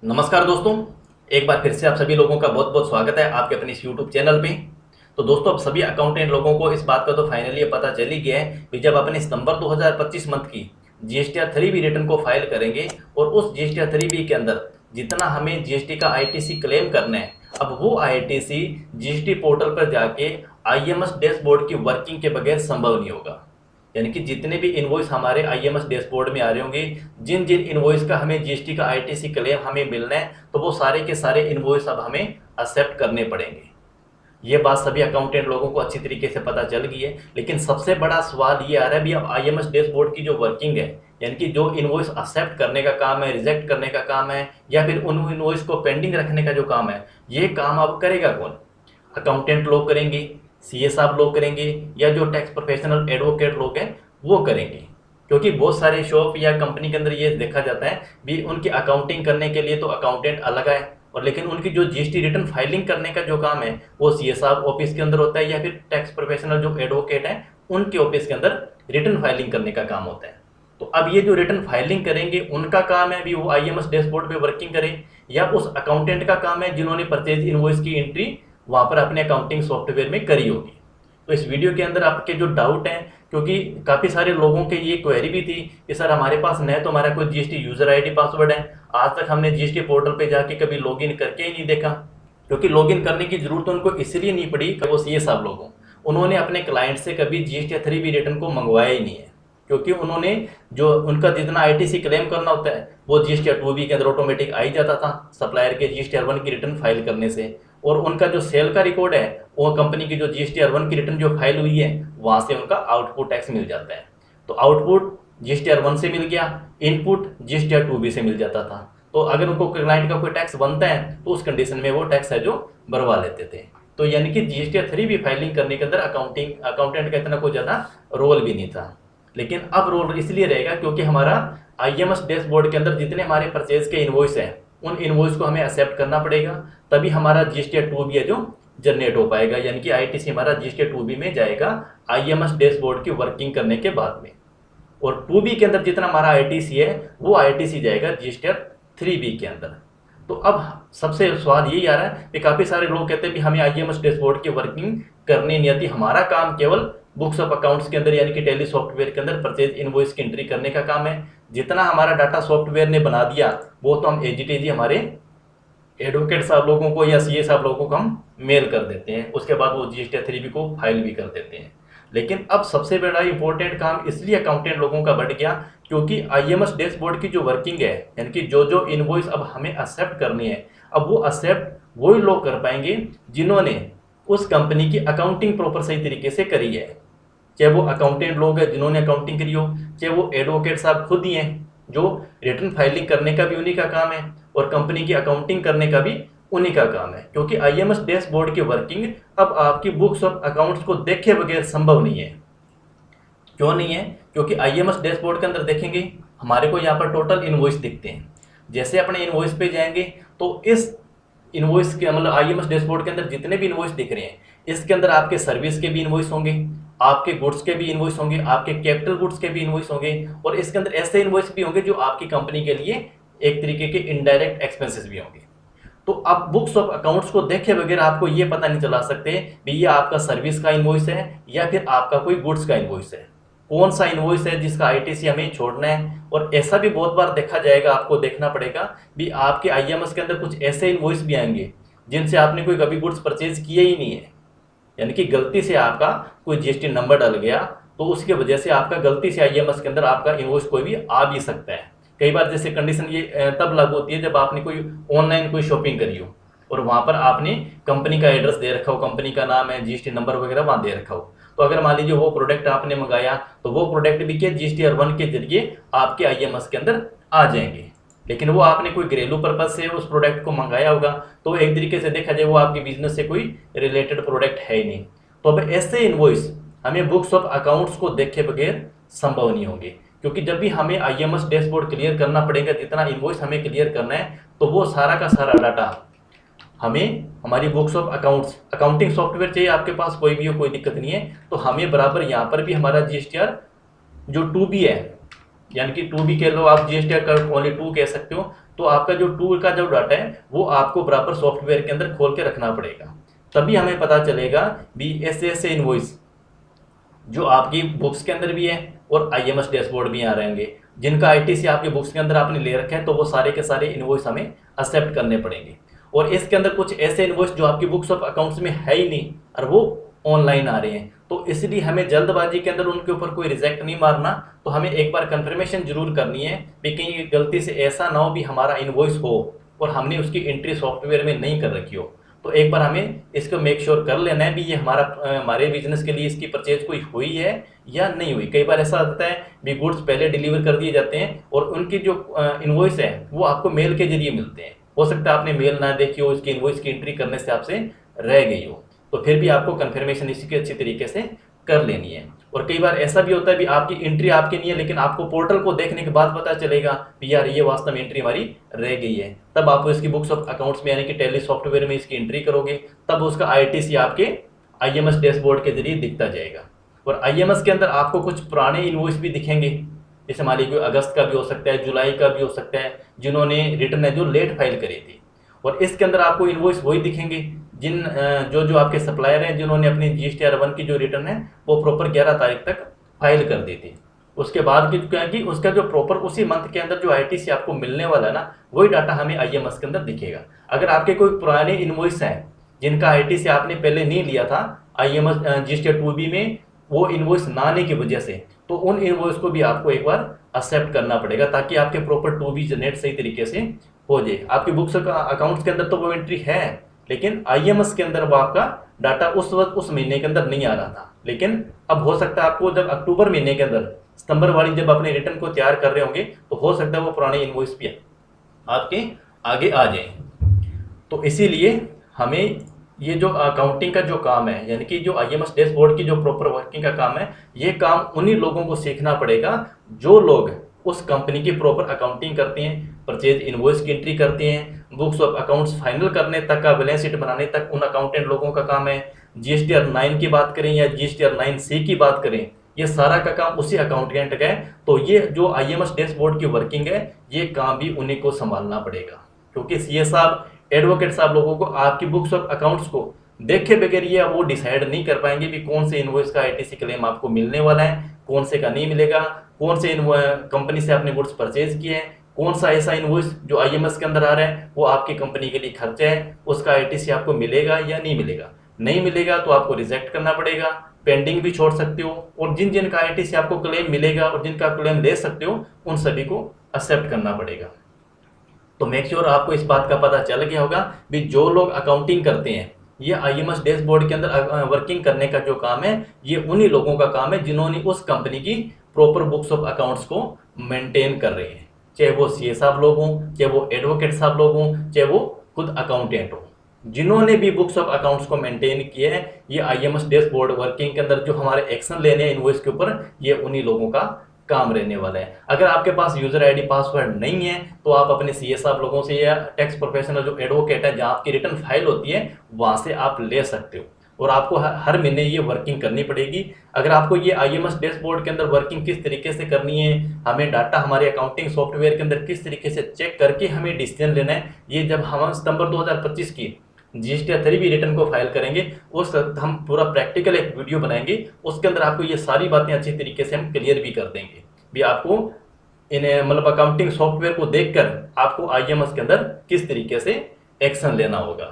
नमस्कार दोस्तों, एक बार फिर से आप सभी लोगों का बहुत बहुत स्वागत है आपके अपने इस यूट्यूब चैनल पे। तो दोस्तों, अब सभी अकाउंटेंट लोगों को इस बात का तो फाइनली पता चल ही गया है कि जब अपने सितंबर 2025 मंथ की जीएसटीआर 3B रिटर्न को फाइल करेंगे और उस जीएसटीआर 3B के अंदर जितना हमें जीएसटी का आईटीसी क्लेम करना है, अब वो आईटीसी जीएसटी पोर्टल पर जाके आईएमएस डैशबोर्ड की वर्किंग के बगैर संभव नहीं होगा। यानी कि जितने भी इनवॉइस हमारे आईएमएस डैशबोर्ड में आ रहे होंगे, जिन जिन इनवॉइस का हमें जीएसटी का आईटीसी क्लेम हमें मिलना है, तो वो सारे के सारे इनवॉइस अब हमें एक्सेप्ट करने पड़ेंगे। ये बात सभी अकाउंटेंट लोगों को अच्छी तरीके से पता चल गई है। लेकिन सबसे बड़ा सवाल ये आ रहा है, भी अब आईएमएस डैशबोर्ड की जो वर्किंग है, यानी कि जो इनवॉइस एक्सेप्ट करने का काम है, रिजेक्ट करने का काम है, या फिर उन इनवॉइस को पेंडिंग रखने का जो काम है, ये काम अब करेगा कौन? अकाउंटेंट लोग करेंगे, सीए साहब लोग करेंगे, या जो टैक्स प्रोफेशनल एडवोकेट लोग हैं वो करेंगे? क्योंकि बहुत सारे शॉप या कंपनी के अंदर ये देखा जाता है भी उनकी अकाउंटिंग करने के लिए तो अकाउंटेंट अलग है, और लेकिन उनकी जो जीएसटी रिटर्न फाइलिंग करने का जो काम है वो सीए साहब ऑफिस के अंदर होता है, या फिर टैक्स प्रोफेशनल जो एडवोकेट हैं उनके ऑफिस के अंदर रिटर्न फाइलिंग करने का काम होता है। तो अब ये जो रिटर्न फाइलिंग करेंगे उनका काम है भी वो आईएमएस डैशबोर्ड पे वर्किंग करें, या उस अकाउंटेंट का काम है जिन्होंने परचेज इनवॉइस की एंट्री वहां पर अपने अकाउंटिंग सॉफ्टवेयर में करी होगी। तो इस वीडियो के अंदर आपके जो डाउट हैं, क्योंकि काफ़ी सारे लोगों के ये क्वेरी भी थी कि सर हमारे पास न तो हमारा कोई जीएसटी यूज़र आईडी पासवर्ड है, आज तक हमने जीएसटी पोर्टल पे जाके कभी लॉगिन करके ही नहीं देखा। क्योंकि लॉगिन करने की ज़रूरत उनको इसलिए नहीं पड़ी कि वो सीए साहब लोगों उन्होंने अपने क्लाइंट से कभी जीएसटी 3B रिटर्न को मंगवाया ही नहीं है। क्योंकि उन्होंने जो उनका जितना आईटीसी क्लेम करना होता है वो जीएसटीआर 2B के अंदर ऑटोमेटिक आ ही जाता था सप्लायर के जीएसटीआर 1 की रिटर्न फाइल करने से। और उनका जो सेल का रिकॉर्ड है वो कंपनी की जो जीएसटीआर 1 की रिटर्न जो फाइल हुई है वहां से उनका आउटपुट टैक्स मिल जाता है। तो आउटपुट जीएसटीआर 1 से मिल गया, इनपुट जीएसटीआर 2B से मिल जाता था। तो अगर उनको क्लाइंट का कोई टैक्स बनता है तो उस कंडीशन में वो टैक्स है जो भरवा लेते थे। तो यानी कि जीएसटीआर 3B फाइलिंग करने के अंदर अकाउंटेंट का इतना कोई ज़्यादा रोल भी नहीं था। लेकिन अब रोल इसलिए रहेगा क्योंकि हमारा आईएमएस डैशबोर्ड के अंदर जितने हमारे परचेज के इनवॉइस हैं उन इनवॉइस को हमें एक्सेप्ट करना पड़ेगा, तभी हमारा जीएसटीआर 2B है जो जनरेट हो पाएगा। यानी कि आईटीसी हमारा जीएसटीआर 2B में जाएगा आईएमएस डैशबोर्ड की वर्किंग करने के बाद में। और 2B के अंदर जितना हमारा आईटीसी है वो आईटीसी जाएगा जीएसटीआर 3B के अंदर। तो अब सबसे सवाल यही आ रहा है कि काफ़ी सारे लोग कहते हैं कि हमें आईएमएस डैशबोर्ड की वर्किंग करनी नहीं आती, हमारा काम केवल बुक्स ऑफ अकाउंट्स के अंदर यानी कि टैली सॉफ्टवेयर के अंदर परचेज इनवॉइस की एंट्री करने का काम है। जितना हमारा डाटा सॉफ्टवेयर ने बना दिया वो तो हम एज हमारे एडवोकेट साहब लोगों को या सीए साहब लोगों को हम मेल कर देते हैं, उसके बाद वो जीएसटीआर 3B को फाइल भी कर देते हैं। लेकिन अब सबसे बड़ा इंपॉर्टेंट काम इसलिए अकाउंटेंट लोगों का बढ़ गया क्योंकि आईएमएस डैशबोर्ड की जो वर्किंग है, यानी कि जो जो इनवॉइस अब हमें एक्सेप्ट करनी है, अब वो एक्सेप्ट वही लोग कर पाएंगे जिन्होंने उस कंपनी की अकाउंटिंग प्रॉपर सही तरीके से करी है। चाहे वो अकाउंटेंट लोग हैं जिन्होंने अकाउंटिंग करी हो, चाहे वो एडवोकेट साहब खुद ही हैं जो रिटर्न फाइलिंग करने का भी उन्हीं का काम है और कंपनी की अकाउंटिंग करने का भी उन्हीं का काम है। क्योंकि आईएमएस डैशबोर्ड की वर्किंग अब आपकी बुक्स ऑफ अकाउंट्स को देखे बगैर संभव नहीं है। क्यों नहीं है? क्योंकि आईएमएस डैशबोर्ड के अंदर देखेंगे हमारे को यहाँ पर टोटल इनवॉइस दिखते हैं। जैसे अपने इनवॉइस पे जाएंगे तो इस इनवॉइस के मतलब आईएमएस डैशबोर्ड के अंदर जितने भी इनवॉइस दिख रहे हैं इसके अंदर आपके सर्विस के भी इनवॉइस होंगे, आपके गुड्स के भी इनवॉइस होंगे, आपके कैपिटल गुड्स के भी इनवॉइस होंगे, और इसके अंदर ऐसे इनवॉइस भी होंगे जो आपकी कंपनी के लिए एक तरीके के इनडायरेक्ट एक्सपेंसेस भी होंगे। तो आप बुक्स ऑफ अकाउंट्स को देखे बगैर आपको ये पता नहीं चला सकते भी ये आपका सर्विस का इनवॉइस है या फिर आपका कोई गुड्स का इनवॉइस है, कौन सा इनवॉइस है जिसका आईटीसी हमें छोड़ना है। और ऐसा भी बहुत बार देखा जाएगा, आपको देखना पड़ेगा भी आपके आईएमएस के अंदर कुछ ऐसे इनवॉइस भी आएंगे जिनसे आपने कोई कभी गुड्स परचेज किए ही नहीं है, यानी कि गलती से आपका कोई जीएसटी नंबर डल गया तो उसकी वजह से आपका गलती से आईएमएस के अंदर आपका इनवॉइस कोई भी आ भी सकता है। कई बार जैसे कंडीशन ये तब लागू होती है जब आपने कोई ऑनलाइन कोई शॉपिंग करी हो और वहां पर आपने कंपनी का एड्रेस दे रखा हो, कंपनी का नाम है, जीएसटी नंबर वगैरह वहां दे रखा हो। तो अगर मान लीजिए वो प्रोडक्ट आपने मंगाया तो वो प्रोडक्ट भी क्या जीएसटीआर 1 के जरिए आपके आईएमएस के अंदर आ जाएंगे। लेकिन वो आपने कोई घरेलू पर्पज से उस प्रोडक्ट को मंगाया होगा तो एक तरीके से देखा जाए वो आपके बिजनेस से कोई रिलेटेड प्रोडक्ट है ही नहीं। तो अब ऐसे इनवॉइस हमें बुक्स ऑफ अकाउंट्स को देखे बगैर संभव नहीं होंगे, क्योंकि जब भी हमें आईएमएस डैशबोर्ड क्लियर करना पड़ेगा, जितना इनवॉइस हमें क्लियर करना है तो वो सारा का सारा डाटा हमें हमारी books of accounts accounting software चाहिए आपके पास कोई भी हो, कोई दिक्कत नहीं है। तो हमें बराबर यहाँ पर भी हमारा जीएसटीआर जो 2B है, यानी कि 2B कह लो आप, जीएसटीआर का ओनली 2 कह सकते हो, तो आपका जो टू का जो डाटा है वो आपको बराबर सॉफ्टवेयर के अंदर खोल के रखना पड़ेगा, तभी हमें पता चलेगा भी ऐसे ऐसे इनवॉइस जो आपकी बुक्स के अंदर भी है और आईएमएस डैशबोर्ड भी आ रहेंगे, जिनका आईटीसी आपके बुक्स के अंदर आपने ले रखा है, तो वो सारे के सारे इनवॉइस हमें एक्सेप्ट करने पड़ेंगे। और इसके अंदर कुछ ऐसे इनवॉइस जो आपकी बुक्स ऑफ अकाउंट्स में है ही नहीं और वो ऑनलाइन आ रहे हैं, तो इसलिए हमें जल्दबाजी के अंदर उनके ऊपर कोई रिजेक्ट नहीं मारना, तो हमें एक बार कंफर्मेशन जरूर करनी है कि कहीं गलती से ऐसा ना हो भी हमारा इनवॉइस हो और हमने उसकी एंट्री सॉफ्टवेयर में नहीं कर रखी हो। तो एक बार हमें इसको मेक श्योर कर लेना है भी ये हमारे बिजनेस के लिए इसकी परचेज कोई हुई है या नहीं हुई। कई बार ऐसा होता है भी गुड्स पहले डिलीवर कर दिए जाते हैं और उनकी जो इनवॉइस है वो आपको मेल के जरिए मिलते हैं, हो सकता है आपने मेल ना देखी हो, इसकी इनवॉइस की एंट्री करने से आपसे रह गई हो, तो फिर भी आपको कंफर्मेशन इसी की अच्छी तरीके से कर लेनी है। और कई बार ऐसा भी होता है भी आपकी एंट्री आपकी नहीं है, लेकिन आपको पोर्टल को देखने के बाद पता चलेगा भी यार ये वास्तव में एंट्री हमारी रह गई है, तब आप इसकी बुक्स ऑफ अकाउंट्स में यानी कि टैली सॉफ्टवेयर में इसकी एंट्री करोगे, तब उसका आईटीसी आपके आईएमएस डैशबोर्ड के जरिए दिखता जाएगा। और आईएमएस के अंदर आपको कुछ पुराने इनवॉइस भी दिखेंगे, जैसे मान लीजिए अगस्त का भी हो सकता है, जुलाई का भी हो सकता है, जिन्होंने रिटर्न है जो लेट फाइल करी थी। और इसके अंदर आपको इनवॉइस वही दिखेंगे जिन जो आपके सप्लायर हैं जिन्होंने अपनी GSTR-1 की जो रिटर्न है वो प्रॉपर 11 तारीख तक फाइल कर दी थी। उसके बाद की क्या है कि उसका जो प्रॉपर उसी मंथ के अंदर जो आईटीसी आपको मिलने वाला है ना, वही डाटा हमें आईएमएस के अंदर दिखेगा। अगर आपके कोई पुराने इनवॉइस हैं जिनका आईटीसी आपने पहले नहीं लिया था आईएमएस GSTR-2B में, वो इनवॉइस ना आने की वजह से, तो उन इनवॉइस को भी आपको एक बार एक्सेप्ट करना पड़ेगा ताकि आपके प्रॉपर 2B जनरेट सही तरीके से हो जाए। आपकी बुक्स अकाउंट्स के अंदर तो वो एंट्री है, लेकिन आईएमएस के अंदर वो आपका डाटा उस वक्त उस महीने के अंदर नहीं आ रहा था। लेकिन अब हो सकता है आपको जब अक्टूबर महीने के अंदर सितंबर वाली जब अपने रिटर्न को तैयार कर रहे होंगे, तो हो सकता है वो पुराने इनवॉइस भी आपके आगे आ जाए। तो इसीलिए हमें ये जो अकाउंटिंग का जो काम है, यानी कि जो आईएमएस डैशबोर्ड की जो प्रॉपर वर्किंग का काम है, ये काम उन्हीं लोगों को सीखना पड़ेगा जो लोग उस कंपनी की प्रॉपर अकाउंटिंग करते हैं, परचेज इनवॉइस की एंट्री करते हैं, बुक्स ऑफ अकाउंट्स फाइनल करने तक का, बैलेंस शीट बनाने तक उन अकाउंटेंट लोगों का काम है। GSTR-9 की बात करें या GSTR-9C की बात करें, ये सारा का काम उसी अकाउंटेंट का है। तो ये जो आईएमएस डैशबोर्ड की वर्किंग है, ये काम भी उन्हीं को संभालना पड़ेगा, क्योंकि सीए साहब, एडवोकेट साहब लोगों को आपकी बुक्स ऑफ अकाउंट्स को देखे बगैर ये वो डिसाइड नहीं कर पाएंगे कि कौन से इनवॉइस का आईटीसी क्लेम आपको मिलने वाला है, कौन से का नहीं मिलेगा, कौन से कंपनी से आपने गुड्स परचेज किए हैं, कौन सा ऐसा इनवॉइस जो आईएमएस के अंदर आ रहा है वो आपकी कंपनी के लिए खर्चा है, उसका आईटीसी आपको मिलेगा या नहीं मिलेगा। नहीं मिलेगा तो आपको रिजेक्ट करना पड़ेगा, पेंडिंग भी छोड़ सकते हो, और जिन जिन का आईटीसी आपको क्लेम मिलेगा और जिनका क्लेम ले सकते हो उन सभी को एक्सेप्ट करना पड़ेगा। तो मेक श्योर आपको इस बात का पता चल गया होगा भी जो लोग अकाउंटिंग करते हैं, ये आईएमएस डैशबोर्ड के अंदर वर्किंग करने का जो काम है, ये उन्हीं लोगों का काम है जिन्होंने उस कंपनी की प्रॉपर बुक्स ऑफ अकाउंट्स को मेंटेन कर रहे हैं, चाहे वो सीए साहब लोग हों, चाहे वो एडवोकेट साहब लोग हों, चाहे वो खुद अकाउंटेंट हो, जिन्होंने भी बुक्स ऑफ अकाउंट्स को मेंटेन किए हैं, ये आईएमएस डैशबोर्ड वर्किंग के अंदर जो हमारे एक्शन लेने हैं इनवॉइस के ऊपर, ये उन्हीं लोगों का काम रहने वाला है। अगर आपके पास यूजर आईडी पासवर्ड नहीं है तो आप अपने सीए साहब लोगों से या टैक्स प्रोफेशनल जो एडवोकेट है जहां आपकी रिटर्न फाइल होती है वहां से आप ले सकते हो, और आपको हर महीने ये वर्किंग करनी पड़ेगी। अगर आपको ये आईएमएस डैशबोर्ड के अंदर वर्किंग किस तरीके से करनी है, हमें डाटा हमारे अकाउंटिंग सॉफ्टवेयर के अंदर किस तरीके से चेक करके हमें डिसीजन लेना है, ये जब हम सितंबर 2025 की GSTR-3B रिटर्न को फाइल करेंगे उस वक्त हम पूरा प्रैक्टिकल एक वीडियो बनाएंगे, उसके अंदर आपको ये सारी बातें अच्छी तरीके से हम क्लियर भी कर देंगे भी आपको इन मतलब अकाउंटिंग सॉफ्टवेयर को देखकर आपको आईएमएस के अंदर किस तरीके से एक्शन लेना होगा।